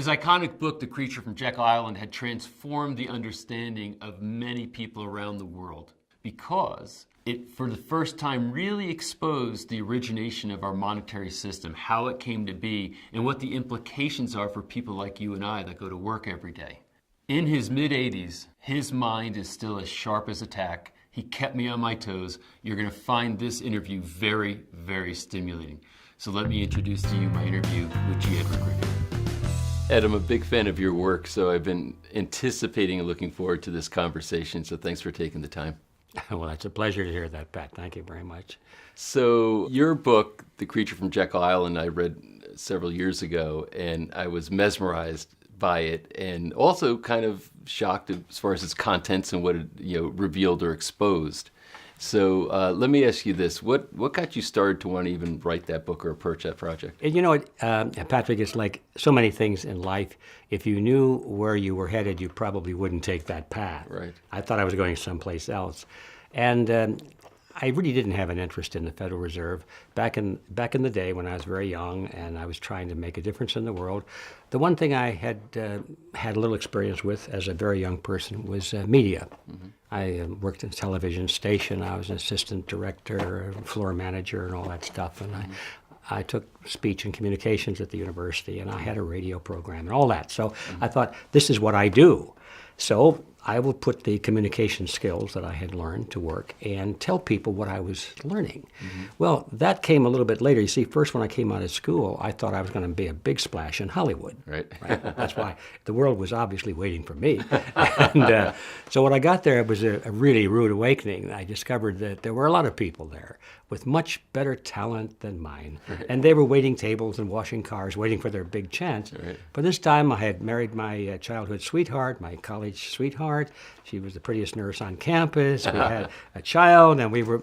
His iconic book, The Creature from Jekyll Island, had transformed the understanding of many people around the world because it, for the first time, really exposed the origination of our monetary system, how it came to be, and what the implications are for people like you and I that go to work every day. In his mid-80s, his mind is still as sharp as a tack. He kept me on my toes. You're going to find this interview very, very stimulating. So let me introduce to you my interview with G. Edward Griffin. Ed, I'm a big fan of your work, so I've been anticipating and looking forward to this conversation, so thanks for taking the time. Well, it's a pleasure to hear that, Pat. Thank you very much. So your book, The Creature from Jekyll Island, I read several years ago, and I was mesmerized by it and also kind of shocked as far as its contents and what it revealed or exposed. So let me ask you this. What got you started to want to even write that book or approach that project? You know what, Patrick, it's like so many things in life. If you knew where you were headed, you probably wouldn't take that path. Right. I thought I was going someplace else. And I really didn't have an interest in the Federal Reserve. Back in the day when I was very young and I was trying to make a difference in the world, the one thing I had had a little experience with as a very young person was media. Mm-hmm. I worked in a television station. I was an assistant director, floor manager, and all that stuff. And I took speech and communications at the university, and I had a radio program and all that. So I thought, this is what I do. So I will put the communication skills that I had learned to work and tell people what I was learning. Mm-hmm. Well, that came a little bit later. You see, first when I came out of school, I thought I was going to be a big splash in Hollywood. Right. That's why the world was obviously waiting for me. And so when I got there, it was a really rude awakening. I discovered that there were a lot of people there with much better talent than mine. Right. And they were waiting tables and washing cars, waiting for their big chance. Right. But this time I had married my childhood sweetheart, my college sweetheart. She was the prettiest nurse on campus. We had a child, and we were,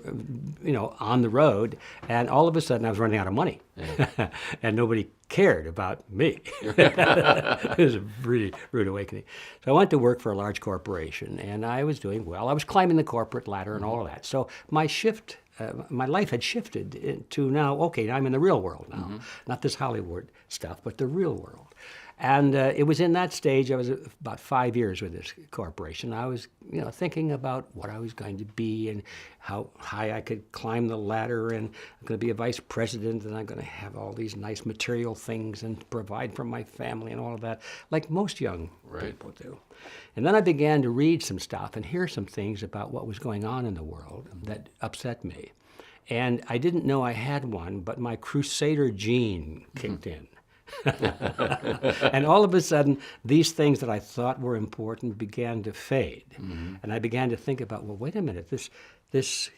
on the road. And all of a sudden I was running out of money. Yeah. And nobody cared about me. It was a really rude awakening. So I went to work for a large corporation, and I was doing well. I was climbing the corporate ladder and all of that. So my life had shifted to now, okay, I'm in the real world now. Mm-hmm. Not this Hollywood stuff, but the real world. And it was in that stage, I was about 5 years with this corporation. I was, thinking about what I was going to be and how high I could climb the ladder, and I'm going to be a vice president, and I'm going to have all these nice material things and provide for my family and all of that, like most young people do. And then I began to read some stuff and hear some things about what was going on in the world that upset me. And I didn't know I had one, but my crusader gene kicked in. And all of a sudden, these things that I thought were important began to fade. Mm-hmm. And I began to think about, well, wait a minute, this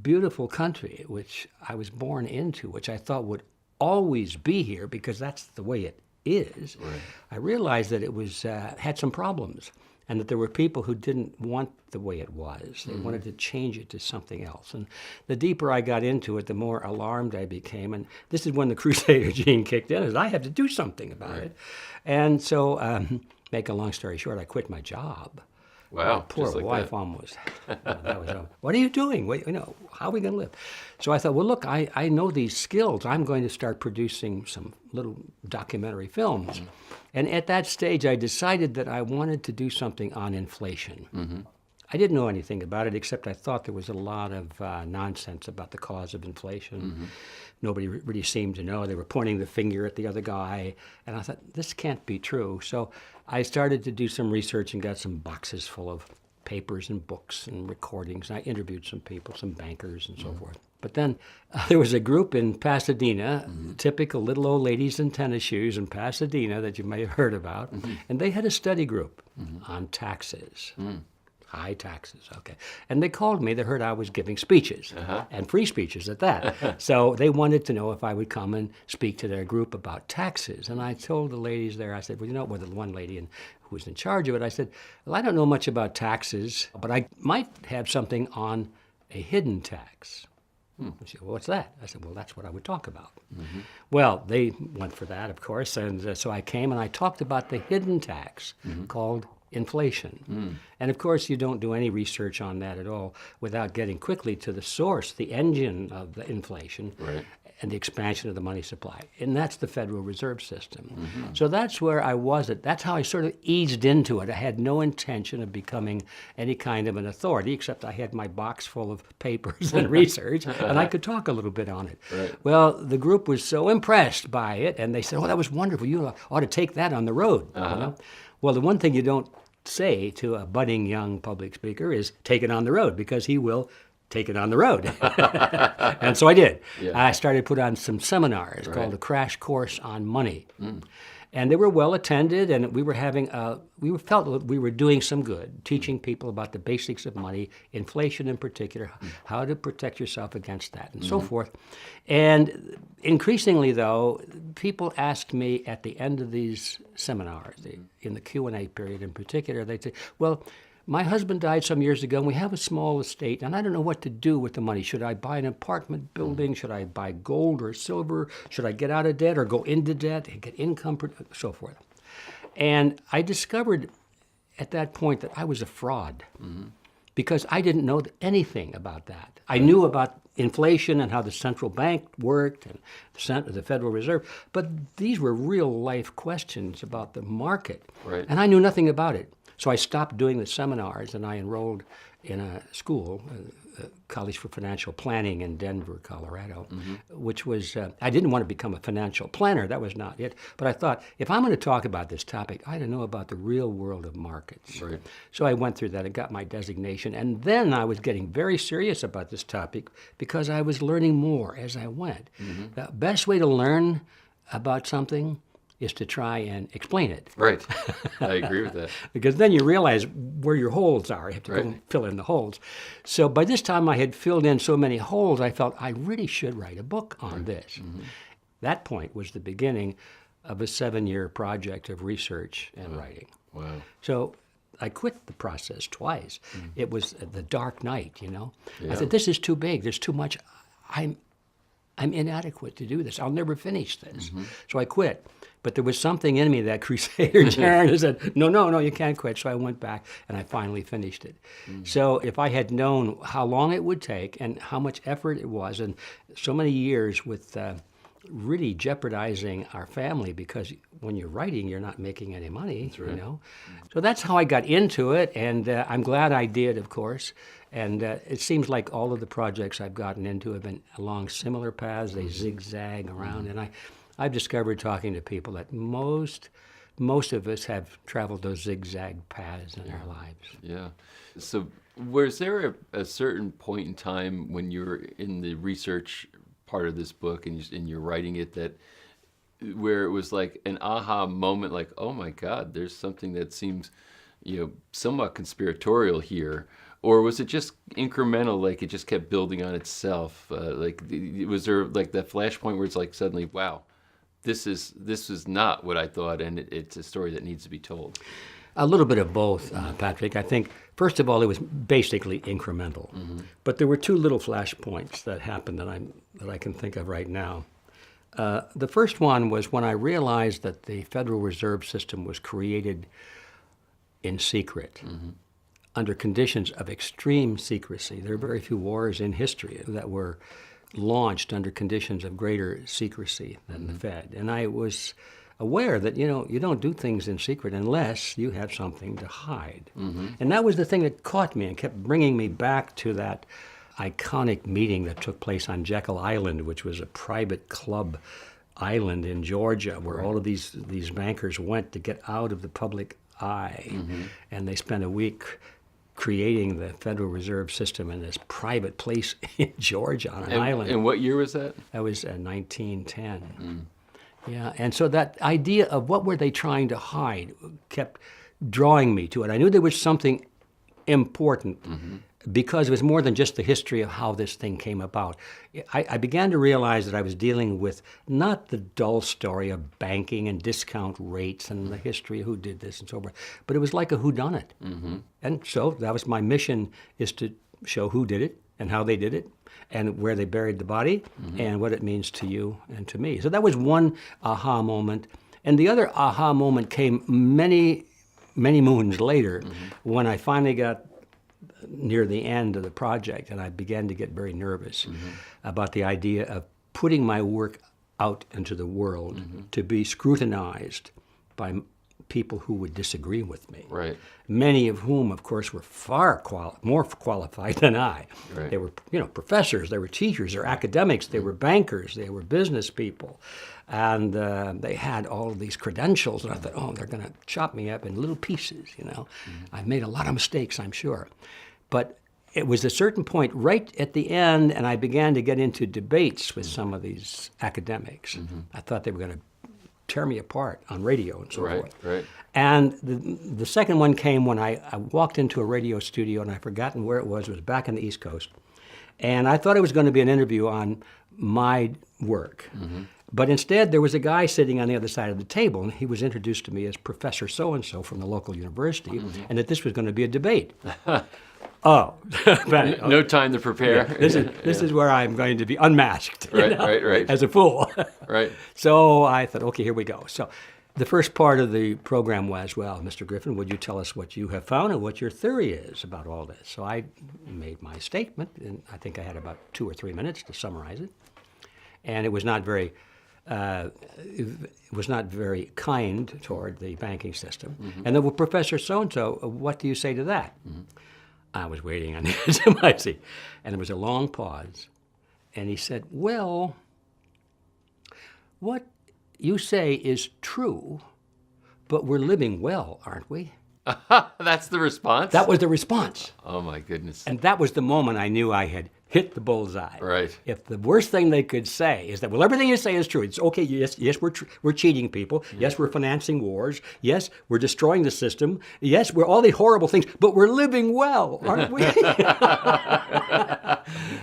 beautiful country, which I was born into, which I thought would always be here because that's the way it is, right. I realized that it was had some problems, and that there were people who didn't want the way it was. They wanted to change it to something else. And the deeper I got into it, the more alarmed I became. And this is when the crusader gene kicked in, is I have to do something about it. And so, make a long story short, I quit my job. Wow. My poor wife almost. What are you doing? How are we going to live? So I thought, well, look, I know these skills. I'm going to start producing some little documentary films. Mm-hmm. And at that stage, I decided that I wanted to do something on inflation. Mm-hmm. I didn't know anything about it, except I thought there was a lot of nonsense about the cause of inflation. Mm-hmm. Nobody really seemed to know. They were pointing the finger at the other guy. And I thought, this can't be true. So I started to do some research and got some boxes full of papers and books and recordings. And I interviewed some people, some bankers and so forth. But then there was a group in Pasadena, typical little old ladies in tennis shoes in Pasadena that you may have heard about. Mm-hmm. And they had a study group on taxes. High taxes, okay. And they called me. They heard I was giving speeches, and free speeches at that. So they wanted to know if I would come and speak to their group about taxes. And I told the ladies there, I said, well, the one lady who was in charge of it, I said, well, I don't know much about taxes, but I might have something on a hidden tax. She said, well, what's that? I said, well, that's what I would talk about. Mm-hmm. Well, they went for that, of course, and so I came and I talked about the hidden tax called inflation. And of course, you don't do any research on that at all without getting quickly to the source, the engine of the inflation. Right. and the expansion of the money supply. And that's the Federal Reserve System. So that's where I was. That's how I sort of eased into it. I had no intention of becoming any kind of an authority, except I had my box full of papers and research, and I could talk a little bit on it. Right. Well, the group was so impressed by it, and they said, "Oh, that was wonderful. You ought to take that on the road." You know? Well, the one thing you don't say to a budding young public speaker is take it on the road, because he will take it on the road. And so I did. Yeah. I started to put on some seminars called a Crash Course on Money. And they were well attended, and we felt that we were doing some good, teaching people about the basics of money, inflation in particular, how to protect yourself against that, and so forth. And increasingly, though, people asked me at the end of these seminars, in the Q&A period in particular, they'd say, "Well, my husband died some years ago, and we have a small estate, and I don't know what to do with the money. Should I buy an apartment building? Should I buy gold or silver? Should I get out of debt or go into debt and get income, so forth?" And I discovered at that point that I was a fraud, because I didn't know anything about that. I knew about inflation and how the central bank worked and the Federal Reserve, but these were real life questions about the market, and I knew nothing about it. So I stopped doing the seminars, and I enrolled in a school, a College for Financial Planning in Denver, Colorado, which was, I didn't want to become a financial planner. That was not it. But I thought, if I'm going to talk about this topic, I ought to know about the real world of markets. Right. So I went through that and got my designation. And then I was getting very serious about this topic because I was learning more as I went. The best way to learn about something is to try and explain it. Right. I agree with that. Because then you realize where your holes are. You have to go and fill in the holes. So by this time I had filled in so many holes, I felt I really should write a book on this. That point was the beginning of a 7-year project of research and writing. Wow. So I quit the process twice. It was the dark night, you know. Yeah. I said, this is too big. There's too much. I'm inadequate to do this. I'll never finish this. So I quit. But there was something in me, that crusader germ, that said, no, you can't quit. So I went back, and I finally finished it. So if I had known how long it would take and how much effort it was, and so many years with really jeopardizing our family, because when you're writing, you're not making any money, you know. So that's how I got into it, and I'm glad I did, of course. And it seems like all of the projects I've gotten into have been along similar paths. They zigzag around, and I've discovered, talking to people, that most of us have traveled those zigzag paths in our lives. Yeah. So was there a certain point in time when you were in the research part of this book and you're writing it, that where it was like an aha moment, like, oh my God, there's something that seems, somewhat conspiratorial here? Or was it just incremental, like it just kept building on itself? Was there like that flashpoint where it's like suddenly, wow, this is not what I thought, and it's a story that needs to be told? A little bit of both, Patrick. I think, first of all, it was basically incremental. But there were two little flashpoints that happened that I can think of right now. The first one was when I realized that the Federal Reserve System was created in secret, under conditions of extreme secrecy. There are very few wars in history that were launched under conditions of greater secrecy than the Fed. And I was aware that, you don't do things in secret unless you have something to hide. And that was the thing that caught me and kept bringing me back to that iconic meeting that took place on Jekyll Island, which was a private club island in Georgia, where all of these bankers went to get out of the public eye. And they spent a week creating the Federal Reserve System in this private place in Georgia on an island. And what year was that? That was 1910. Yeah, and so that idea of what were they trying to hide kept drawing me to it. I knew there was something important because it was more than just the history of how this thing came about. I began to realize that I was dealing with not the dull story of banking and discount rates and the history of who did this and so forth, but it was like a whodunit. And so that was my mission, is to show who did it and how they did it and where they buried the body and what it means to you and to me. So that was one aha moment. And the other aha moment came many, many moons later when I finally got near the end of the project, and I began to get very nervous about the idea of putting my work out into the world to be scrutinized by people who would disagree with me. Right. Many of whom, of course, were far more qualified than I. Right. They were, professors, they were teachers, they were academics, they were bankers, they were business people. And they had all of these credentials, and I thought, oh, they're going to chop me up in little pieces, I've made a lot of mistakes, I'm sure. But it was a certain point right at the end, and I began to get into debates with some of these academics. I thought they were going to tear me apart on radio and so forth. Right. And the second one came when I walked into a radio studio, and I've forgotten where it was. It was back on the East Coast. And I thought it was going to be an interview on my work. But instead, there was a guy sitting on the other side of the table, and he was introduced to me as Professor so-and-so from the local university, and that this was going to be a debate. Oh. No time to prepare. Yeah, this is where I'm going to be unmasked. Right. As a fool. Right. So I thought, okay, here we go. So the first part of the program was, well, Mr. Griffin, would you tell us what you have found and what your theory is about all this? So I made my statement, and I think I had about 2 or 3 minutes to summarize it. And it was not very kind toward the banking system. And then, well, Professor so-and-so, what do you say to that? I was waiting on the edge of my seat. And there was a long pause. And he said, well, what you say is true, but we're living well, aren't we? That's the response? That was the response. Oh, my goodness. And that was the moment I knew I had hit the bullseye. Right. If the worst thing they could say is that, well, everything you say is true. It's okay. Yes, we're cheating people. Yes, we're financing wars. Yes, we're destroying the system. Yes, we're all the horrible things, but we're living well, aren't we?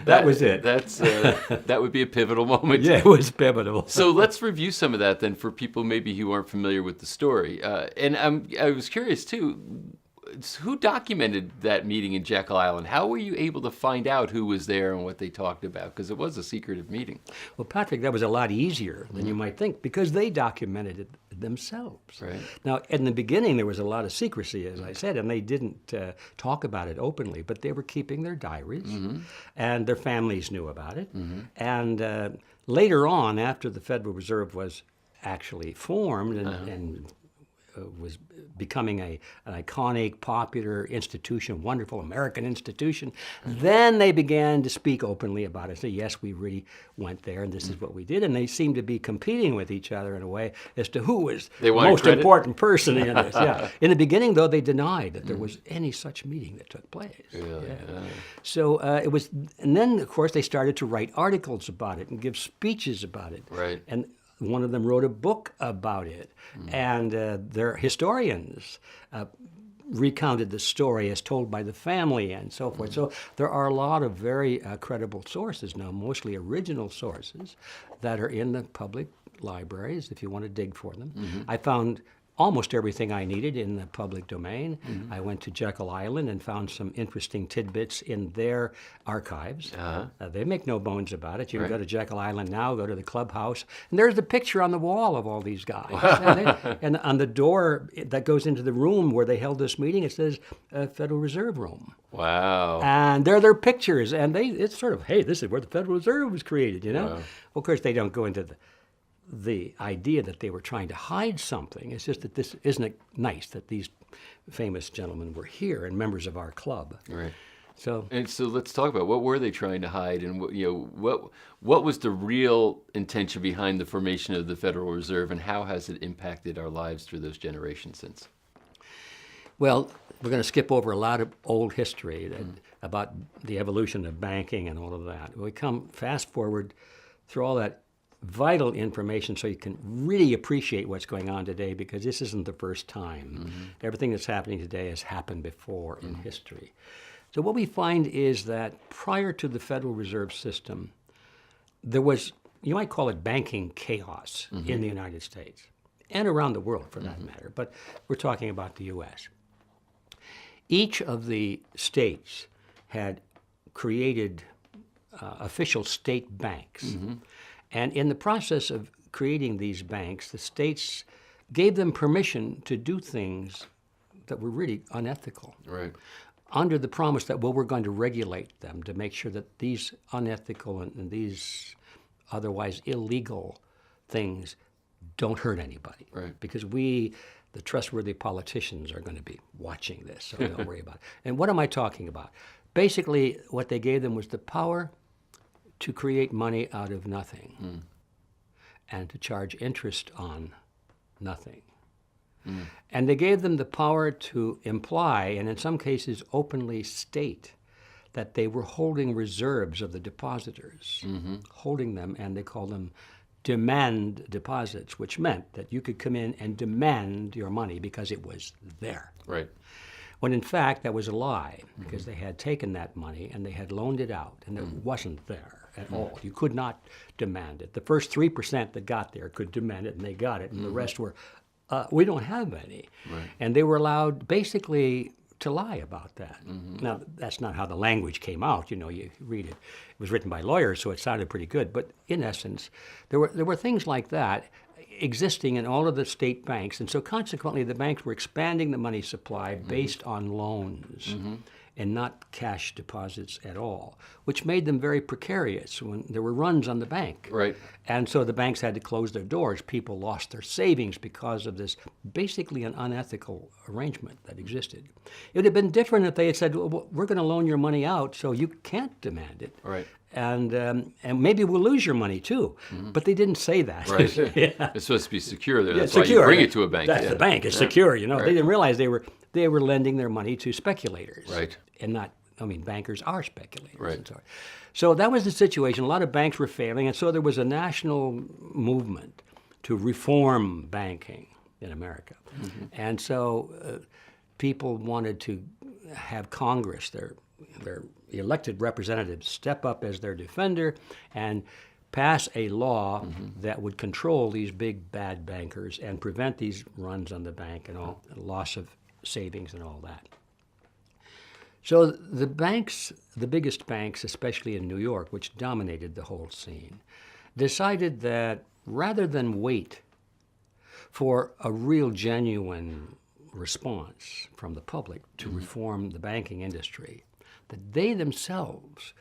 That was it. That would be a pivotal moment. Yeah, it was pivotal. So let's review some of that then for people maybe who aren't familiar with the story. And I was curious too. Who documented that meeting in Jekyll Island? How were you able to find out who was there and what they talked about? Because it was a secretive meeting. Well, Patrick, that was a lot easier than you might think because they documented it themselves. Right. Now, in the beginning, there was a lot of secrecy, as I said, and they didn't talk about it openly, but they were keeping their diaries, and their families knew about it. And later on, after the Federal Reserve was actually formed and was becoming an iconic, popular institution, wonderful American institution. Then they began to speak openly about it. Say, yes, we really went there, and this is what we did. And they seemed to be competing with each other in a way as to who was the most important person in this. Yeah. In the beginning, though, they denied that there was any such meeting that took place. Really? Yeah. So it was, and then, of course, they started to write articles about it and give speeches about it. Right. And one of them wrote a book about it, and their historians recounted the story as told by the family and so forth. So there are a lot of very credible sources now, mostly original sources, that are in the public libraries if you want to dig for them. I found almost everything I needed in the public domain. I went to Jekyll Island and found some interesting tidbits in their archives. They make no bones about it. You can go to Jekyll Island now, go to the clubhouse, and there's the picture on the wall of all these guys. And on the door that goes into the room where they held this meeting, it says Federal Reserve Room. Wow. And there are their pictures, and it's sort of, hey, this is where the Federal Reserve was created, Wow. Well, of course, they don't go into the idea that they were trying to hide something. It's just that this isn't it nice that these famous gentlemen were here and members of our club. Right. So let's talk about what were they trying to hide, and what was the real intention behind the formation of the Federal Reserve, and how has it impacted our lives through those generations since? Well, we're going to skip over a lot of old history about the evolution of banking and all of that. We come fast forward through all that vital information so you can really appreciate what's going on today, because this isn't the first time. Everything that's happening today has happened before in history. So what we find is that prior to the Federal Reserve System, there was, you might call it banking chaos in the United States and around the world for that matter, but we're talking about the U.S. Each of the states had created official state banks. And in the process of creating these banks, the states gave them permission to do things that were really unethical. Right. Under the promise that, well, we're going to regulate them to make sure that these unethical and these otherwise illegal things don't hurt anybody. Right. Because the trustworthy politicians, are going to be watching this, so don't worry about it. And what am I talking about? Basically, what they gave them was the power to create money out of nothing and to charge interest on nothing. And they gave them the power to imply, and in some cases openly state, that they were holding reserves of the depositors, holding them, and they called them demand deposits, which meant that you could come in and demand your money because it was there. Right. When in fact that was a lie, because they had taken that money and they had loaned it out, and it wasn't there at all. You could not demand it. The first 3% that got there could demand it, and they got it, and the rest were, we don't have any. Right. And they were allowed basically to lie about that. Now, that's not how the language came out. You read it. It was written by lawyers, so it sounded pretty good. But in essence, there were things like that existing in all of the state banks. And so consequently, the banks were expanding the money supply based on loans and not cash deposits at all, which made them very precarious when there were runs on the bank. Right. And so the banks had to close their doors. People lost their savings because of this basically an unethical arrangement that existed. It would have been different if they had said, well, we're going to loan your money out so you can't demand it. Right. And maybe we'll lose your money too. But they didn't say that. Right. Yeah. It's supposed to be secure there. That's secure. why you bring it to a bank. That's the bank. It's secure. Right. They didn't realize they were lending their money to speculators. Right. And not, bankers are speculators. Right. And so that was the situation. A lot of banks were failing, and so there was a national movement to reform banking in America. And so people wanted to have Congress, their elected representatives, step up as their defender and pass a law that would control these big bad bankers and prevent these runs on the bank and all loss of savings and all that. So the banks, the biggest banks, especially in New York, which dominated the whole scene, decided that rather than wait for a real genuine response from the public to reform the banking industry, that they themselves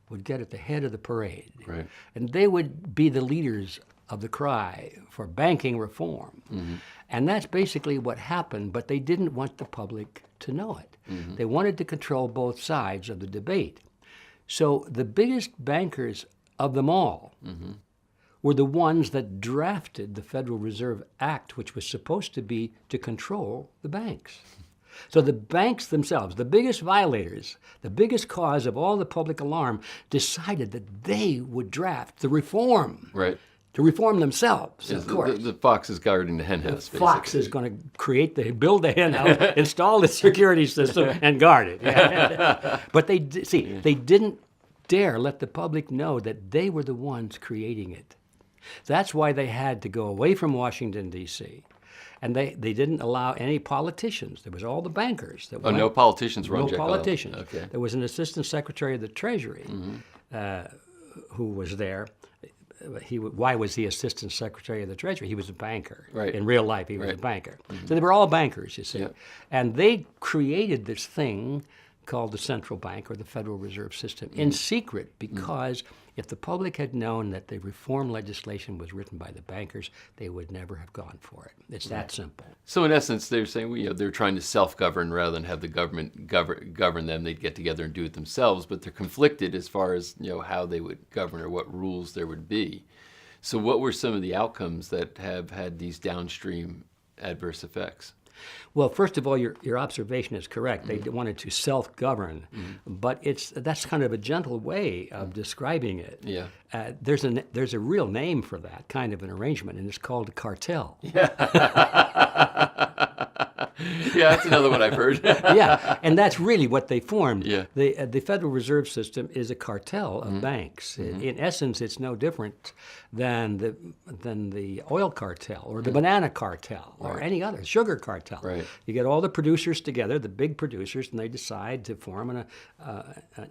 would get at the head of the parade. Right. And they would be the leaders of the cry for banking reform. And that's basically what happened, but they didn't want the public to know it. They wanted to control both sides of the debate. So the biggest bankers of them all were the ones that drafted the Federal Reserve Act, which was supposed to be to control the banks. So the banks themselves, the biggest violators, the biggest cause of all the public alarm, decided that they would draft the reform. Right. To reform themselves, of course. The fox is guarding the hen house, basically. Fox is going to build the hen house, install the security system, and guard it. But they didn't dare let the public know that they were the ones creating it. That's why they had to go away from Washington, D.C., and they didn't allow any politicians. There was all the bankers. No politicians run No politicians. Okay. There was an assistant secretary of the Treasury who was there. Why was he assistant secretary of the Treasury? He was a banker. Right. In real life, he was a banker. So they were all bankers, you see. Yep. And they created this thing called the central bank or the Federal Reserve System in secret because if the public had known that the reform legislation was written by the bankers, they would never have gone for it. It's that simple. So in essence, they're saying they're trying to self-govern rather than have the government govern them. They'd get together and do it themselves, but they're conflicted as far as how they would govern or what rules there would be. So what were some of the outcomes that have had these downstream adverse effects? Well, first of all, your observation is correct. They wanted to self-govern, but that's kind of a gentle way of describing it. Yeah. There's a real name for that kind of an arrangement, and it's called a cartel. Yeah, that's another one I've heard. Yeah, and that's really what they formed. Yeah. The Federal Reserve System is a cartel of banks. In essence, it's no different than the oil cartel or the banana cartel or any other sugar cartel. Right. You get all the producers together, the big producers, and they decide to form an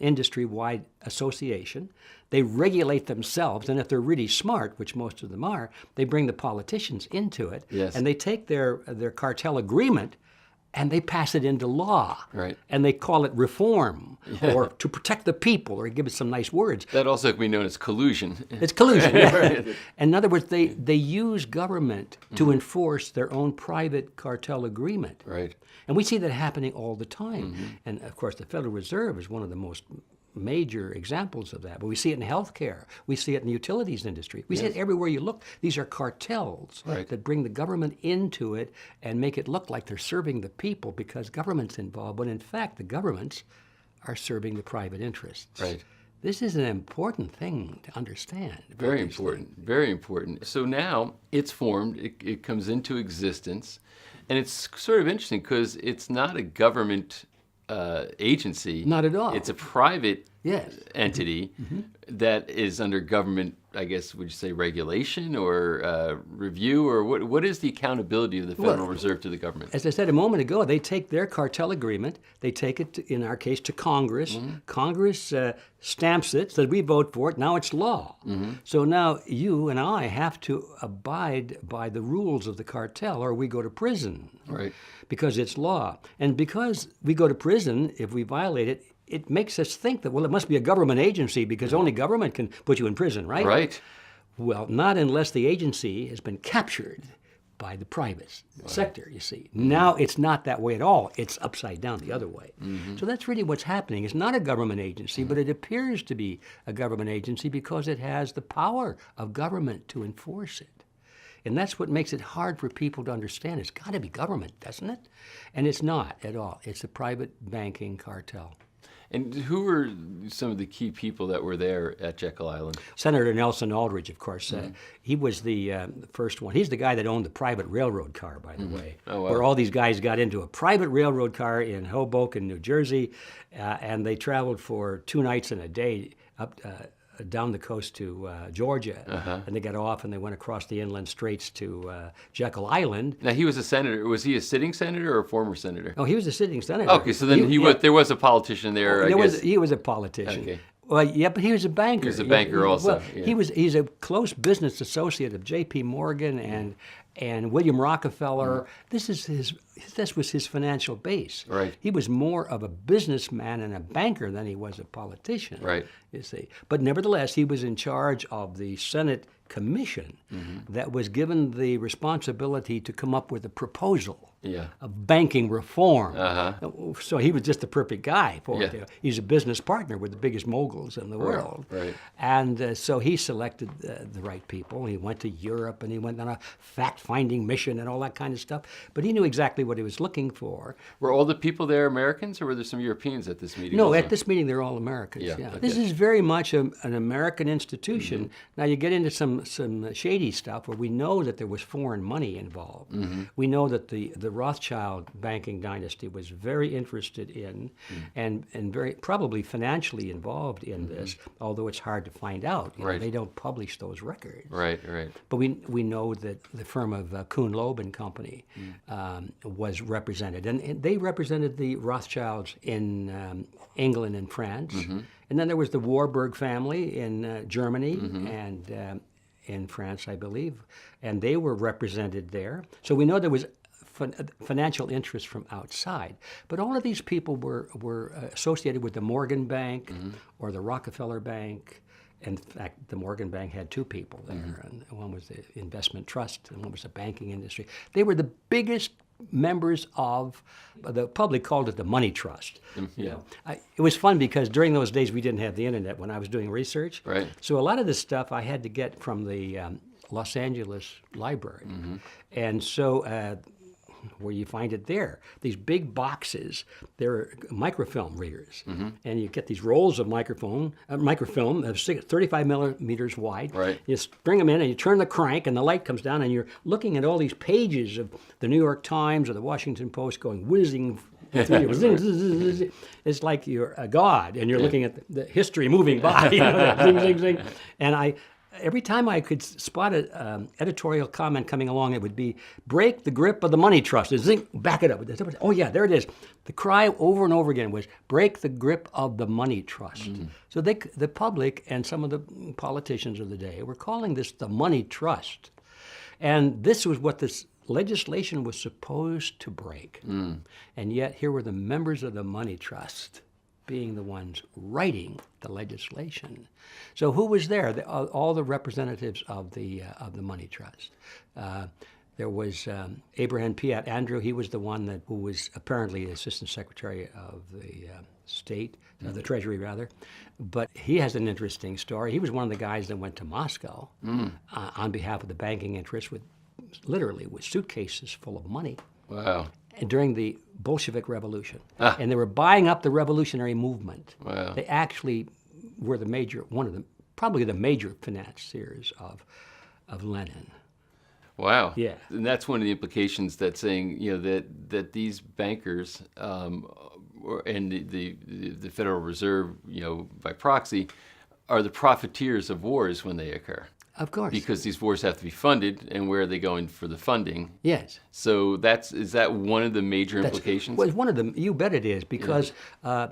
industry-wide association. They regulate themselves, and if they're really smart, which most of them are, they bring the politicians into it, Yes. and they take their cartel agreement and they pass it into law. Right. And they call it reform or to protect the people, or give it some nice words. That also can be known as collusion. It's collusion. Yeah. In other words, they use government to enforce their own private cartel agreement. Right. And we see that happening all the time. And of course, the Federal Reserve is one of the most major examples of that. But we see it in healthcare. We see it in the utilities industry. We see it everywhere you look. These are cartels that bring the government into it and make it look like they're serving the people because government's involved, when in fact the governments are serving the private interests. Right. This is an important thing to understand. Very important. Very important. So now it's formed. It comes into existence. And it's sort of interesting because it's not a government agency. Not at all. It's a private Yes. entity that is under government, I guess, would you say regulation or review? Or what is the accountability of the Federal Reserve to the government? As I said a moment ago, they take their cartel agreement, they take it, in our case, to Congress. Congress stamps it, says we vote for it, now it's law. So now you and I have to abide by the rules of the cartel or we go to prison. Right. Because it's law. And because we go to prison, if we violate it, it makes us think that, well, it must be a government agency because only government can put you in prison, right? Right. Well, not unless the agency has been captured by the private sector, you see. Now it's not that way at all. It's upside down the other way. So that's really what's happening. It's not a government agency, but it appears to be a government agency because it has the power of government to enforce it. And that's what makes it hard for people to understand. It's got to be government, doesn't it? And it's not at all. It's a private banking cartel. And who were some of the key people that were there at Jekyll Island? Senator Nelson Aldrich, of course. He was the first one. He's the guy that owned the private railroad car, by the way, where all these guys got into a private railroad car in Hoboken, New Jersey, and they traveled for 2 nights and a day up down the coast to Georgia, and they got off and they went across the inland straits to Jekyll Island. Now, he was a senator. Was he a sitting senator or a former senator? Oh, he was a sitting senator. Okay, so then there was a politician there, I guess. He was a politician. Okay. Well, yeah, but he was a banker. He was a banker also. Well, he's a close business associate of J.P. Morgan and William Rockefeller. This was his financial base. Right. He was more of a businessman and a banker than he was a politician. Right. You see, but nevertheless, he was in charge of the Senate commission that was given the responsibility to come up with a proposal of banking reform. So he was just the perfect guy for it. He's a business partner with the biggest moguls in the world. Right. And so he selected the right people. He went to Europe and he went on a fact-finding mission and all that kind of stuff. But he knew exactly what he was looking for. Were all the people there Americans, or were there some Europeans at this meeting? No, also? At this meeting they're all Americans. Yeah, okay. This is very much an American institution. Now you get into some shady stuff where we know that there was foreign money involved. We know that the Rothschild banking dynasty was very interested in and very probably financially involved in this, although it's hard to find out. You know, they don't publish those records. Right. But we know that the firm of Kuhn Loeb and Company was represented, and they represented the Rothschilds in England and France. And then there was the Warburg family in Germany and in France, I believe, and they were represented there. So we know there was financial interest from outside. But all of these people were associated with the Morgan Bank or the Rockefeller Bank. In fact, the Morgan Bank had 2 people there. And one was the investment trust and one was the banking industry. They were the biggest members of, the public called it the money trust. You know, it was fun because during those days we didn't have the internet when I was doing research. Right. So a lot of this stuff I had to get from the Los Angeles Library. And so where you find it there, these big boxes, they're microfilm readers. And you get these rolls of microfilm of 35 millimeters wide. Right. You string them in and you turn the crank and the light comes down and you're looking at all these pages of the New York Times or the Washington Post going whizzing through you. Zing, zing, zing, zing. It's like you're a god and you're looking at the history moving by. You know, zing, zing, zing. And every time I could spot an editorial comment coming along, it would be, break the grip of the money trust. And zing, back it up. Oh, yeah, there it is. The cry over and over again was, break the grip of the money trust. So the public and some of the politicians of the day were calling this the money trust. And this was what legislation was supposed to break. And yet here were the members of the money trust being the ones writing the legislation. So who was there? All the representatives of the money trust. There was Abraham Piatt Andrew. He was the one who was apparently Assistant Secretary of the State, the Treasury rather. But he has an interesting story. He was one of the guys that went to Moscow on behalf of the banking interests literally with suitcases full of money. Wow. During the Bolshevik Revolution. And they were buying up the revolutionary movement. Wow. They actually were probably the major financiers of Lenin. Wow. Yeah. And that's one of the implications that saying, that these bankers and the Federal Reserve, by proxy, are the profiteers of wars when they occur. Of course. Because these wars have to be funded, and where are they going for the funding? Yes. So is that one of the major implications? Well, it's one of them. You bet it is, because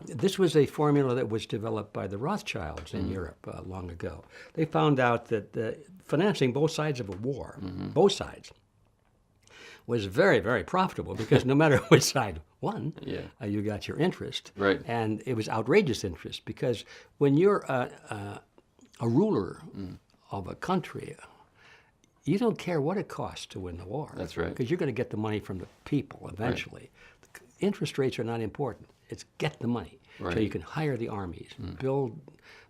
this was a formula that was developed by the Rothschilds in Europe long ago. They found out that financing both sides of a war, both sides, was very, very profitable, because no matter which side won, you got your interest. Right. And it was outrageous interest, because when you're a ruler of a country, you don't care what it costs to win the war. That's right. Because you're going to get the money from the people eventually. Right. Interest rates are not important. It's get the money. Right. So you can hire the armies, build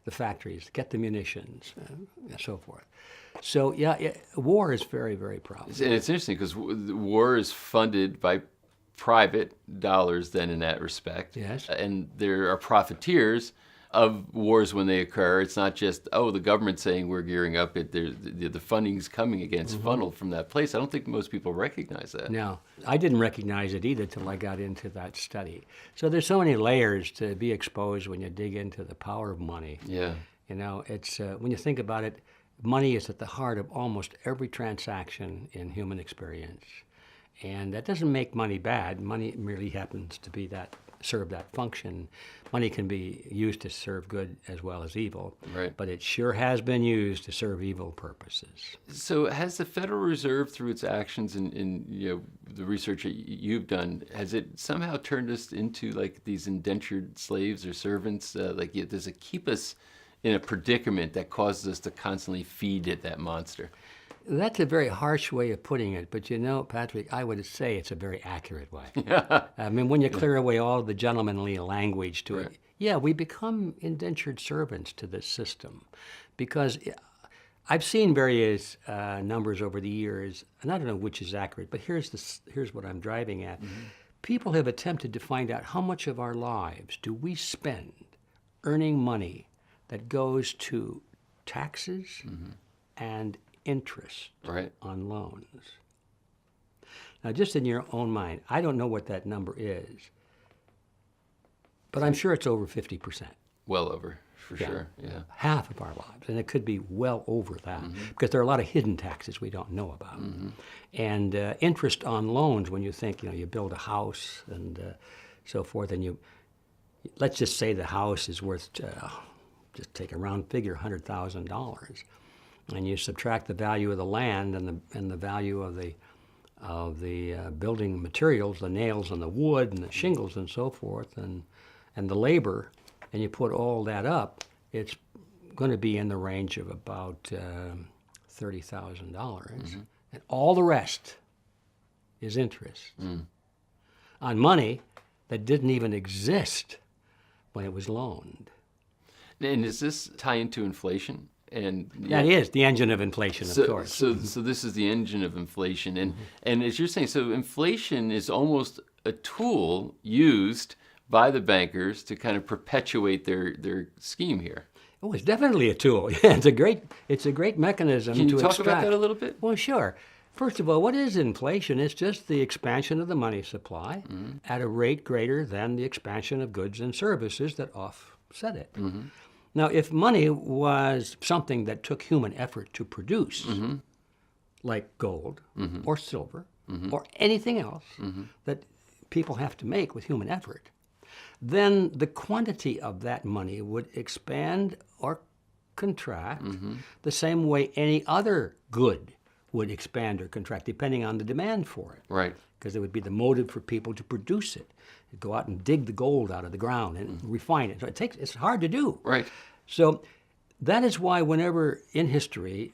the factories, get the munitions, and so forth. So, war is very, very profitable. And it's interesting because war is funded by private dollars then in that respect. Yes. And there are profiteers of wars when they occur. It's not just, the government's saying we're gearing up. The funding's coming against funneled from that place. I don't think most people recognize that. No, I didn't recognize it either till I got into that study. So there's so many layers to be exposed when you dig into the power of money. Yeah. It's when you think about it, money is at the heart of almost every transaction in human experience. And that doesn't make money bad. Money merely happens to be serve that function. Money can be used to serve good as well as evil, right. But it sure has been used to serve evil purposes. So has the Federal Reserve, through its actions and the research that you've done, has it somehow turned us into like these indentured slaves or servants? Does it keep us in a predicament that causes us to constantly feed at that monster? That's a very harsh way of putting it, but Patrick, I would say it's a very accurate way. I mean, when you clear away all the gentlemanly language to it, we become indentured servants to this system. Because I've seen various numbers over the years, and I don't know which is accurate, but here's what I'm driving at. People have attempted to find out how much of our lives do we spend earning money that goes to taxes and interest on loans. Now, just in your own mind, I don't know what that number is, but I'm sure it's over 50%. Well over, for sure, yeah. Half of our lives, and it could be well over that, because there are a lot of hidden taxes we don't know about. And interest on loans, when you think, you build a house and so forth, and let's just say the house is worth, just take a round figure, $100,000. And you subtract the value of the land and the value of the building materials, the nails and the wood and the shingles and so forth, and the labor, and you put all that up, it's going to be in the range of about $30,000. And all the rest is interest on money that didn't even exist when it was loaned. And does this tie into inflation? And that is the engine of inflation, of course. So this is the engine of inflation, and as you're saying, so inflation is almost a tool used by the bankers to kind of perpetuate their scheme here. Oh, it's definitely a tool. Yeah, it's a great mechanism to extract. Can you talk about that a little bit? Well, sure. First of all, what is inflation? It's just the expansion of the money supply at a rate greater than the expansion of goods and services that offset it. Now, if money was something that took human effort to produce, like gold or silver or anything else that people have to make with human effort, then the quantity of that money would expand or contract the same way any other good would expand or contract depending on the demand for it. Right. Because there would be the motive for people to produce it. They'd go out and dig the gold out of the ground and refine it. So it's hard to do. Right. So that is why whenever in history,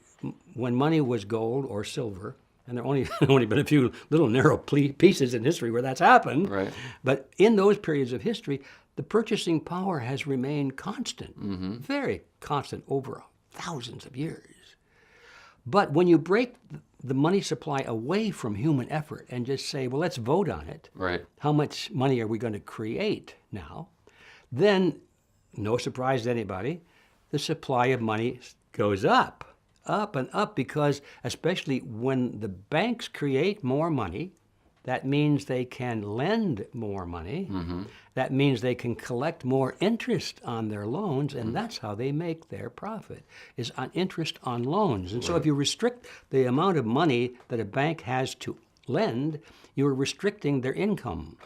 when money was gold or silver, and there only been a few little narrow pieces in history where that's happened, Right. but in those periods of history, the purchasing power has remained constant, very constant over thousands of years. But when you break the money supply away from human effort and just say, well, let's vote on it, Right. how much money are we going to create now, then, no surprise to anybody, the supply of money goes up and up, because especially when the banks create more money, that means they can lend more money. That means they can collect more interest on their loans, and that's how they make their profit, is on interest on loans. And so if you restrict the amount of money that a bank has to lend, you're restricting their income.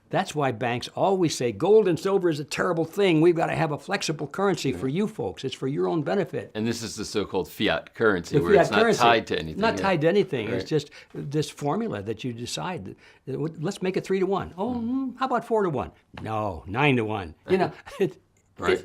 That's why banks always say gold and silver is a terrible thing. We've got to have a flexible currency for you folks. It's for your own benefit. And this is the so-called fiat currency, The where fiat it's not currency, tied to anything. Not tied to anything. Right. It's just this formula that you decide. Let's make it 3-1. Oh, how about 4-1? No, 9-1. You know, Right.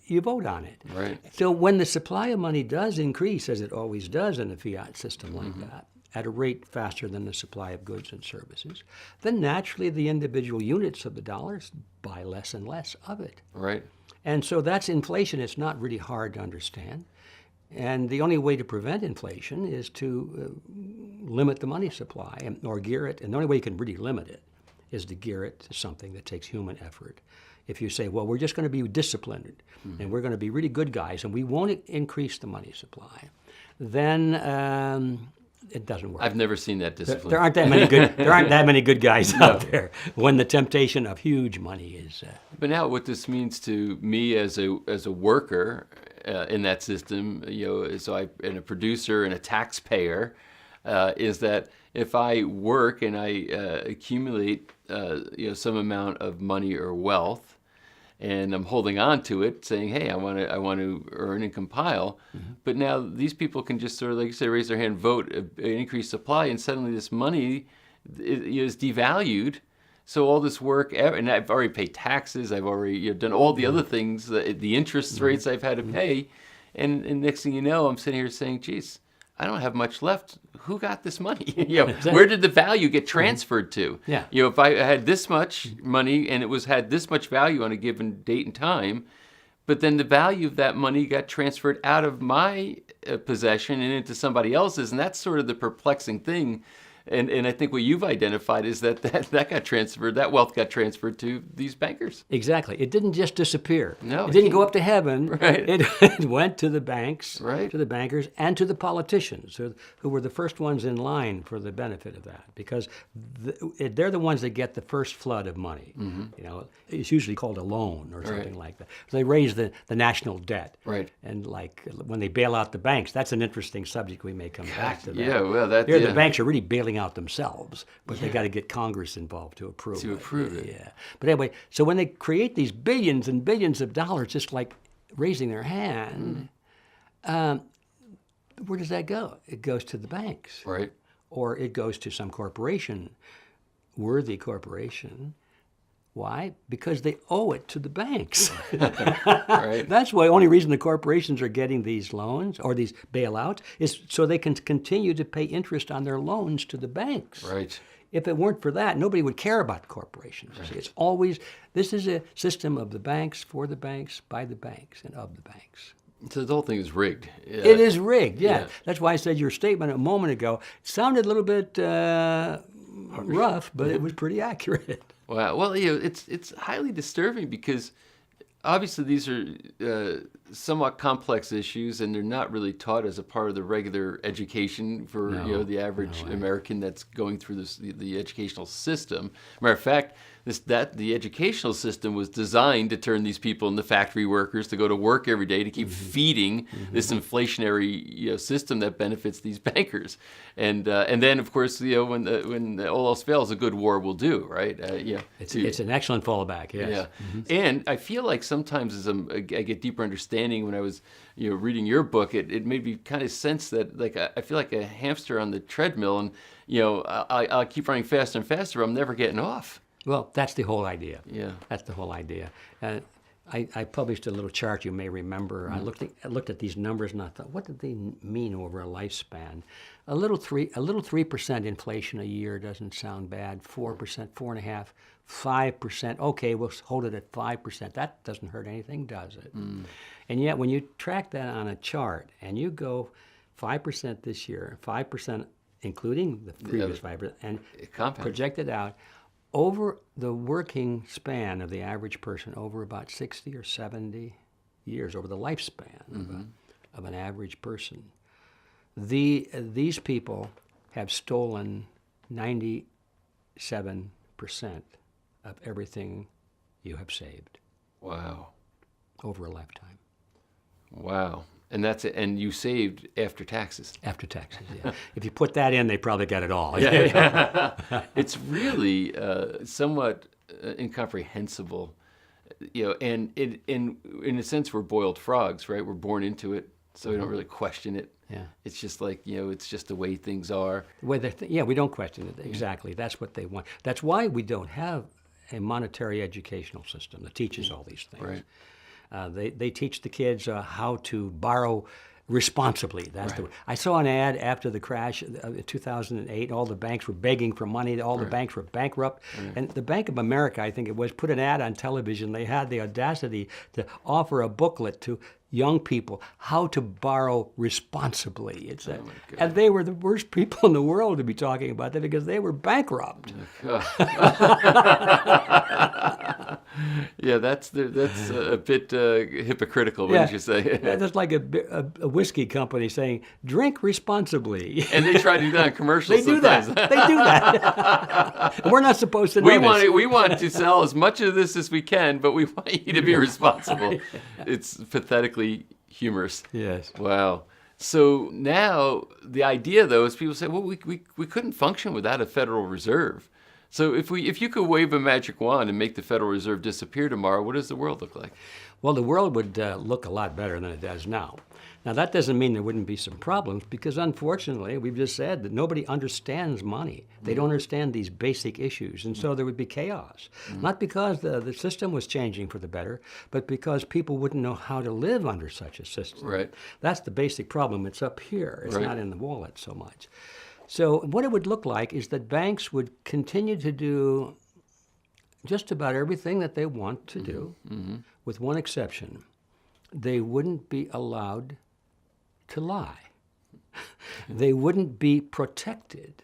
you vote on it. Right. So when the supply of money does increase, as it always does in a fiat system like that, at a rate faster than the supply of goods and services, then naturally the individual units of the dollars buy less and less of it. Right. And so that's inflation. It's not really hard to understand. And the only way to prevent inflation is to limit the money supply or gear it. And the only way you can really limit it is to gear it to something that takes human effort. If you say, well, we're just going to be disciplined and we're going to be really good guys and we won't increase the money supply, then it doesn't work. I've never seen that discipline. There aren't that many good. There aren't that many good guys out there when the temptation of huge money is. But now, what this means to me as a worker in that system, and a producer and a taxpayer, is that if I work and I accumulate some amount of money or wealth, and I'm holding on to it, saying, "Hey, I want to earn and compile." But now these people can just sort of, like you say, raise their hand, vote, increase supply, and suddenly this money is devalued. So all this work, and I've already paid taxes, I've already done all the other things, the interest rates I've had to pay, and next thing you know, I'm sitting here saying, "Geez, I don't have much left. Who got this money? Where did the value get transferred to? Yeah. If I had this much money and it had this much value on a given date and time, but then the value of that money got transferred out of my possession and into somebody else's, and that's sort of the perplexing thing. And I think what you've identified is that got transferred, that wealth got transferred to these bankers. Exactly. It didn't just disappear. No. It didn't go up to heaven. Right. It went to the banks, Right. to the bankers, and to the politicians, who were the first ones in line for the benefit of that, because they're the ones that get the first flood of money. It's usually called a loan or something like that. So they raise the national debt. Right. And like when they bail out the banks, that's an interesting subject. We may come back to that. Yeah, well, Here, the banks are really bailing out themselves, but they got to get Congress involved to approve it. Yeah. But anyway, so when they create these billions and billions of dollars, just like raising their hand, where does that go? It goes to the banks. Right. Or it goes to some corporation, worthy corporation. Why? Because they owe it to the banks. Right. That's why the only reason the corporations are getting these loans or these bailouts is so they can continue to pay interest on their loans to the banks. Right. If it weren't for that, nobody would care about corporations. Right. It's always, this is a system of the banks, for the banks, by the banks, and of the banks. So the whole thing is rigged. Yeah. It is rigged, yeah. That's why I said your statement a moment ago sounded a little bit rough, but it was pretty accurate. Wow. Well, it's highly disturbing because obviously these are somewhat complex issues, and they're not really taught as a part of the regular education for the average American that's going through the educational system. Matter of fact, the educational system was designed to turn these people into factory workers to go to work every day to keep feeding this inflationary system that benefits these bankers. And then, of course, when all else fails, a good war will do, right? It's an excellent fallback, yes. Yeah. And I feel like sometimes as I get deeper understanding, when I was reading your book, it made me kind of sense that I feel like a hamster on the treadmill, and I'll keep running faster and faster. I'm never getting off. Well, that's the whole idea. Yeah. That's the whole idea. I published a little chart you may remember. I looked at these numbers and I thought, what did they mean over a lifespan? A little 3% inflation a year doesn't sound bad. 4%, 4.5%, 5%. Okay, we'll hold it at 5%. That doesn't hurt anything, does it? And yet, when you track that on a chart and you go 5% this year, 5% including the previous 5%, and project it out over the working span of the average person, over about 60 or 70 years, over the lifespan of an average person, these people have stolen 97% of everything you have saved. Wow. Over a lifetime. Wow. And that's it. And you saved after taxes. After taxes, yeah. If you put that in, they probably got it all. Yeah. It's really somewhat incomprehensible, and in a sense, we're boiled frogs, right? We're born into it, so we don't really question it. Yeah. It's just like, it's just the way things are. We don't question it. Exactly. That's what they want. That's why we don't have a monetary educational system that teaches all these things. Right. They teach the kids how to borrow responsibly. That's the way. I saw an ad after the crash of 2008. All the banks were begging for money. All the banks were bankrupt. And the Bank of America, I think it was, put an ad on television. They had the audacity to offer a booklet to young people how to borrow responsibly. And they were the worst people in the world to be talking about that because they were bankrupt. Yeah, that's a bit hypocritical, wouldn't you say? That's like a whiskey company saying, drink responsibly. And they try to do that in commercials sometimes. They do that. We're not supposed to know this. We want to sell as much of this as we can, but we want you to be responsible. It's pathetically humorous. Yes. Wow. So now the idea, though, is people say, well, we couldn't function without a Federal Reserve. So if you could wave a magic wand and make the Federal Reserve disappear tomorrow, what does the world look like? Well, the world would look a lot better than it does now. Now, that doesn't mean there wouldn't be some problems because, unfortunately, we've just said that nobody understands money. They don't understand these basic issues, and so there would be chaos. Not because the system was changing for the better, but because people wouldn't know how to live under such a system. Right. That's the basic problem. It's up here. It's not in the wallet so much. So what it would look like is that banks would continue to do just about everything that they want to do, with one exception. They wouldn't be allowed to lie. They wouldn't be protected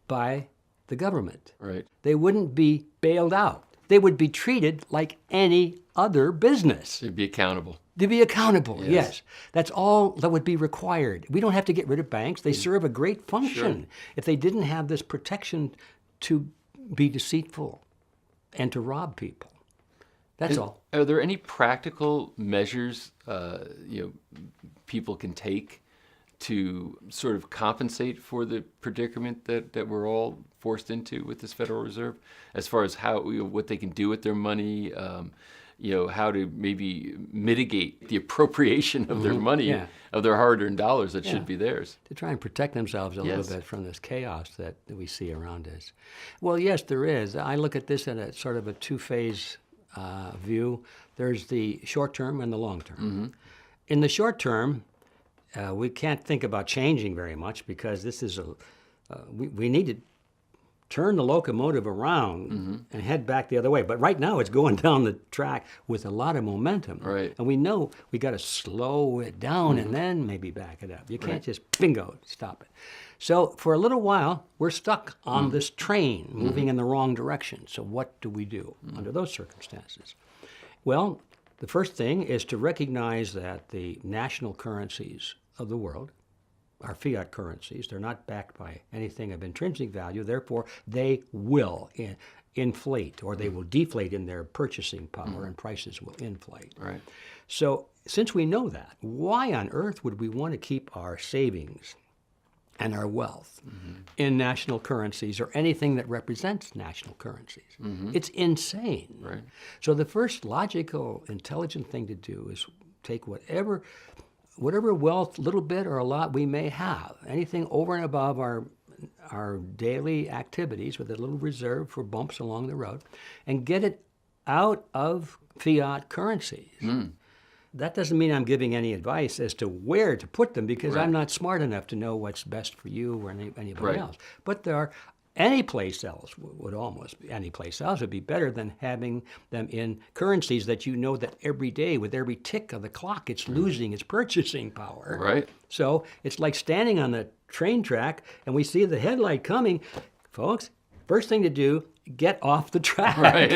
by the government. Right. They wouldn't be bailed out. They would be treated like any other business. They'd be accountable. To be accountable, yes. That's all that would be required. We don't have to get rid of banks. They serve a great function. If they didn't have this protection to be deceitful and to rob people. That's all. Are there any practical measures people can take to sort of compensate for the predicament that we're all forced into with this Federal Reserve, as far as what they can do with their money? How to maybe mitigate the appropriation of their money, of their hard-earned dollars that should be theirs. To try and protect themselves a little bit from this chaos that we see around us. Well, yes, there is. I look at this in a sort of a two-phase view. There's the short term and the long term. In the short term, we can't think about changing very much because this is we need to turn the locomotive around and head back the other way. But right now it's going down the track with a lot of momentum. Right. And we know we got to slow it down and then maybe back it up. You can't just, bingo, stop it. So for a little while, we're stuck on this train moving in the wrong direction. So what do we do under those circumstances? Well, the first thing is to recognize that the national currencies of the world are fiat currencies. They're not backed by anything of intrinsic value. Therefore, they will inflate, or they will deflate in their purchasing power, and prices will inflate. Right. So since we know that, why on earth would we want to keep our savings and our wealth in national currencies or anything that represents national currencies? It's insane. Right. So the first logical, intelligent thing to do is take whatever wealth, little bit or a lot we may have, anything over and above our daily activities with a little reserve for bumps along the road, and get it out of fiat currencies. That doesn't mean I'm giving any advice as to where to put them, because I'm not smart enough to know what's best for you or anybody else. But there are any place else would be better than having them in currencies that you know that every day, with every tick of the clock, it's losing its purchasing power. Right. So it's like standing on the train track and we see the headlight coming. Folks, first thing to do, get off the track. Right.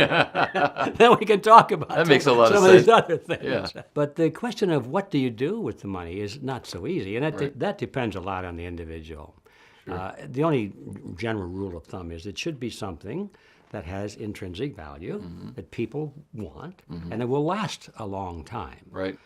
Then we can talk about That makes a lot of some sense. these other things. Yeah. But the question of what do you do with the money is not so easy, and that depends a lot on the individual. The only general rule of thumb is it should be something that has intrinsic value, that people want, and it will last a long time. Right.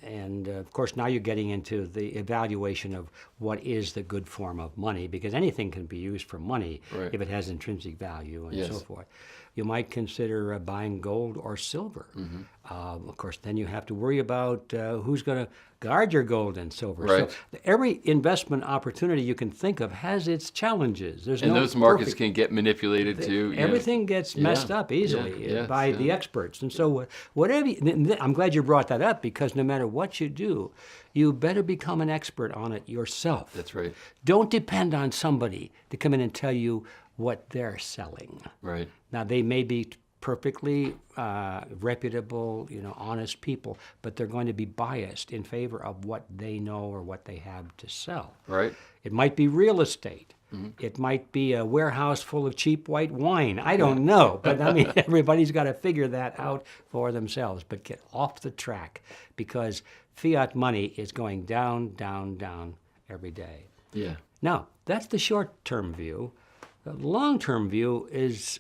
And of course, now you're getting into the evaluation of what is the good form of money, because anything can be used for money if it has intrinsic value and so forth. You might consider buying gold or silver. Of course, then you have to worry about who's going to guard your gold and silver. Right. So every investment opportunity you can think of has its challenges. And those markets can get manipulated too. Everything gets messed up easily by the experts. And so I'm glad you brought that up, because no matter what you do, you better become an expert on it yourself. That's right. Don't depend on somebody to come in and tell you what they're selling. Right. Now, they may be perfectly reputable, honest people, but they're going to be biased in favor of what they know or what they have to sell. Right. It might be real estate. It might be a warehouse full of cheap white wine. I don't know, but I mean, everybody's got to figure that out for themselves. But get off the track, because fiat money is going down, down, down every day. Yeah. Now, that's the short-term view. The long-term view is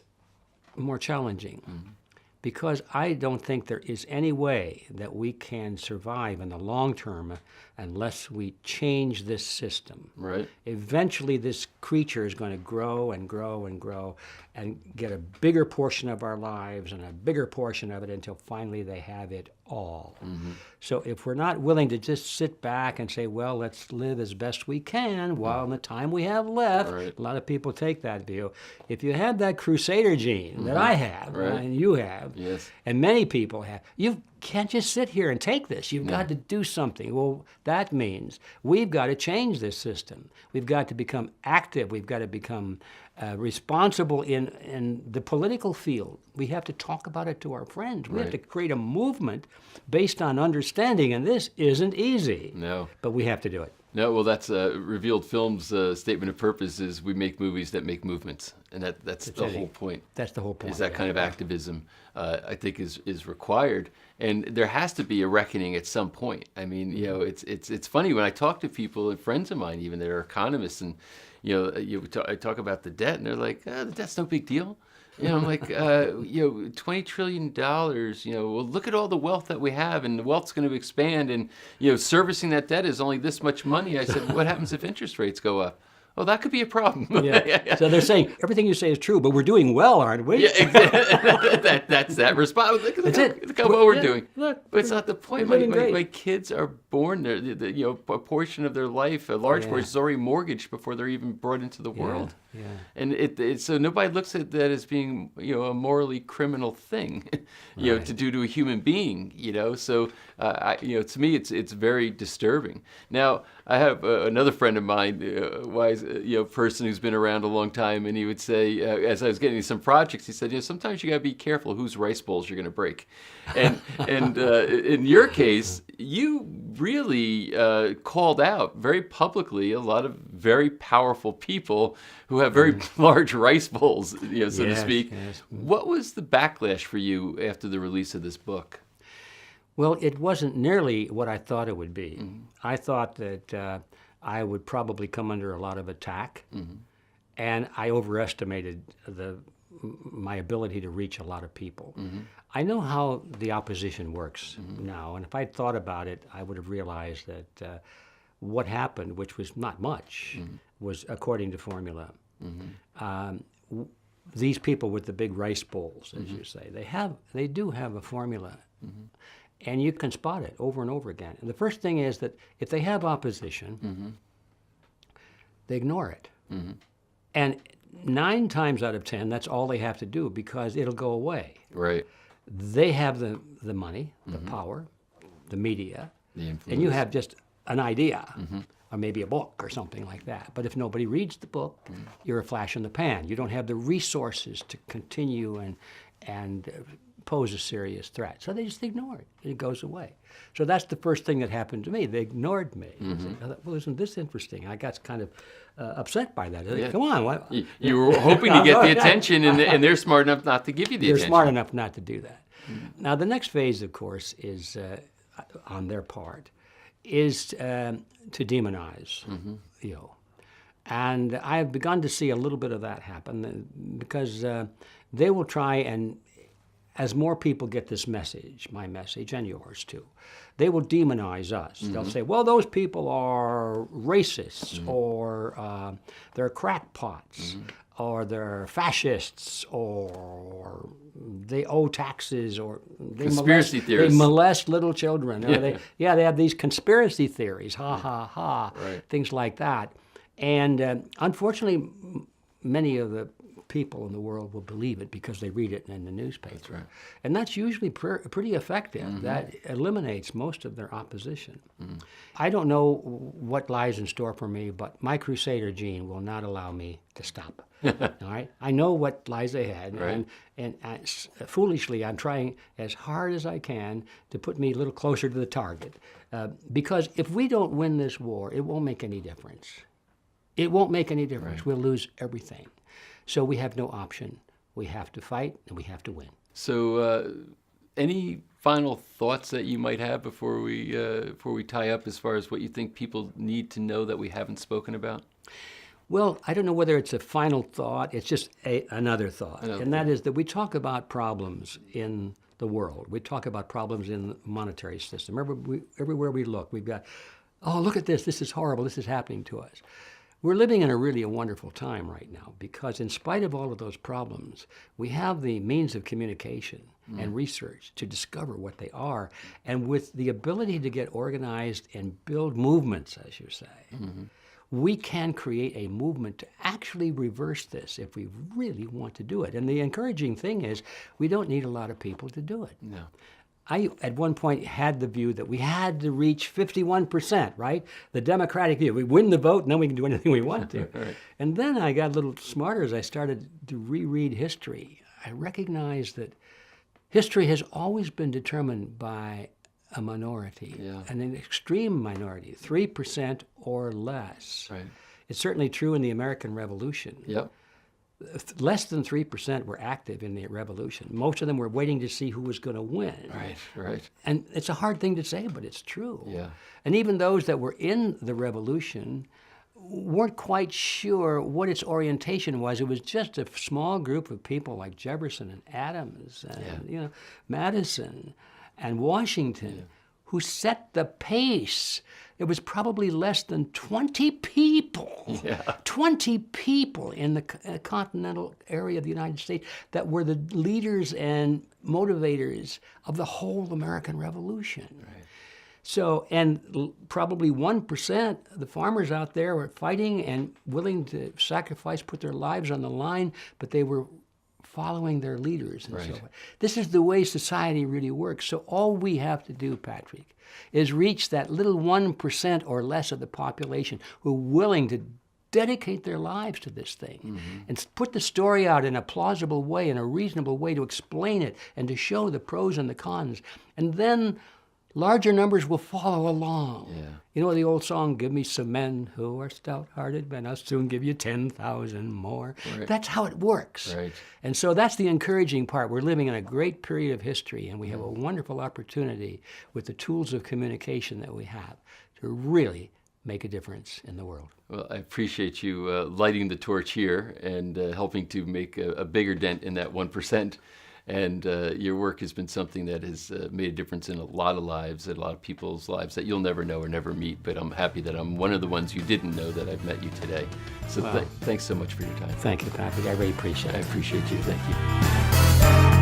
more challenging, because I don't think there is any way that we can survive in the long term unless we change this system. Right. Eventually, this creature is going to grow and grow and grow and get a bigger portion of our lives and a bigger portion of it until finally they have it all. So if we're not willing to just sit back and say, well, let's live as best we can while in the time we have left, a lot of people take that view. If you have that crusader gene that I have, and you have, and many people have, you can't just sit here and take this. You've got to do something. Well, that means we've got to change this system. We've got to become active. We've got to become responsible in the political field. We have to talk about it to our friends. We have to create a movement based on understanding, and this isn't easy. No. But we have to do it. No, well, that's Revealed Films' statement of purpose is we make movies that make movements, and that's the whole point. That's the whole point. Is that kind of activism, I think, is required, and there has to be a reckoning at some point. I mean, it's funny when I talk to people and friends of mine, even that are economists, and I talk about the debt, and they're like, the debt's no big deal. I'm like, $20 trillion, well, look at all the wealth that we have, and the wealth's going to expand, and, servicing that debt is only this much money. I said, what happens if interest rates go up? Oh, that could be a problem. So they're saying, everything you say is true, but we're doing well, aren't we? Yeah, exactly. That's that response. Look at what we're doing. Look, but it's not the point. My kids are born there. A portion of their life, a large portion, is already mortgaged before they're even brought into the world. Yeah. And so nobody looks at that as being a morally criminal thing, to do to a human being. So to me it's very disturbing. Now I have another friend of mine, wise person who's been around a long time, and he would say, as I was getting some projects, he said, sometimes you got to be careful whose rice bowls you're going to break. And in your case, you really called out very publicly a lot of very powerful people who have very large rice bowls, so to speak. Yes. What was the backlash for you after the release of this book? Well, it wasn't nearly what I thought it would be. I thought that I would probably come under a lot of attack, and I overestimated the my ability to reach a lot of people. I know how the opposition works now, and if I'd thought about it, I would have realized that what happened, which was not much, was according to formula. These people with the big rice bowls, as you say, they do have a formula. And you can spot it over and over again. And the first thing is that if they have opposition, they ignore it. And 9 times out of 10, that's all they have to do because it'll go away. Right. They have the money, the power, the media, and you have just an idea, or maybe a book or something like that. But if nobody reads the book, you're a flash in the pan. You don't have the resources to continue and pose a serious threat. So they just ignore it. It goes away. So that's the first thing that happened to me. They ignored me. I thought, well, isn't this interesting? I got kind of upset by that. Like, come on. What? You were hoping to get the attention, and they're smart enough not to give you the attention. They're smart enough not to do that. Now, the next phase, of course, is, on their part, is to demonize, And I've begun to see a little bit of that happen because they will try and, as more people get this message, my message and yours too, they will demonize us. They'll say, well, those people are racists, or they're crackpots, or they're fascists, or they owe taxes, or they molest little children. Or they have these conspiracy theories, things like that. And unfortunately, many of the people in the world will believe it because they read it in the newspaper. That's right. And that's usually pretty effective. That eliminates most of their opposition. I don't know what lies in store for me, but my crusader gene will not allow me to stop. All right? I know what lies ahead, and foolishly I'm trying as hard as I can to put me a little closer to the target. Because if we don't win this war, it won't make any difference. It won't make any difference. We'll lose everything. So we have no option. We have to fight, and we have to win. So any final thoughts that you might have before we tie up as far as what you think people need to know that we haven't spoken about? Well, I don't know whether it's a final thought. It's just another thought. And that is that we talk about problems in the world. We talk about problems in the monetary system. Everywhere we look, we've got, oh, look at this. This is horrible. This is happening to us. We're living in a really wonderful time right now because in spite of all of those problems, we have the means of communication and research to discover what they are. And with the ability to get organized and build movements, as you say, we can create a movement to actually reverse this if we really want to do it. And the encouraging thing is we don't need a lot of people to do it. No. I, at one point, had the view that we had to reach 51%, right? The democratic view. We win the vote, and then we can do anything we want to. And then I got a little smarter as I started to reread history. I recognized that history has always been determined by a minority, an extreme minority, 3% or less. Right. It's certainly true in the American Revolution. Yep. Less than 3% were active in the revolution. Most of them were waiting to see who was going to win. Right. And it's a hard thing to say, but it's true. Yeah. And even those that were in the revolution weren't quite sure what its orientation was. It was just a small group of people like Jefferson and Adams and Madison and Washington who set the pace. It was probably less than 20 people, 20 people in the continental area of the United States that were the leaders and motivators of the whole American Revolution. Right. So, and probably 1%, the farmers out there were fighting and willing to sacrifice, put their lives on the line, but they were following their leaders and so on. This is the way society really works. So all we have to do, Patrick, is reach that little 1% or less of the population who are willing to dedicate their lives to this thing and put the story out in a plausible way, in a reasonable way to explain it and to show the pros and the cons. And then larger numbers will follow along. Yeah. You know the old song, give me some men who are stout-hearted, and I'll soon give you 10,000 more. Right. That's how it works. Right. And so that's the encouraging part. We're living in a great period of history, and we have a wonderful opportunity with the tools of communication that we have to really make a difference in the world. Well, I appreciate you lighting the torch here and helping to make a bigger dent in that 1%. And your work has been something that has made a difference in a lot of lives, in a lot of people's lives that you'll never know or never meet. But I'm happy that I'm one of the ones you didn't know that I've met you today. So Wow. thanks so much for your time. Thank you, Patrick. I really appreciate it. I appreciate you. Thank you.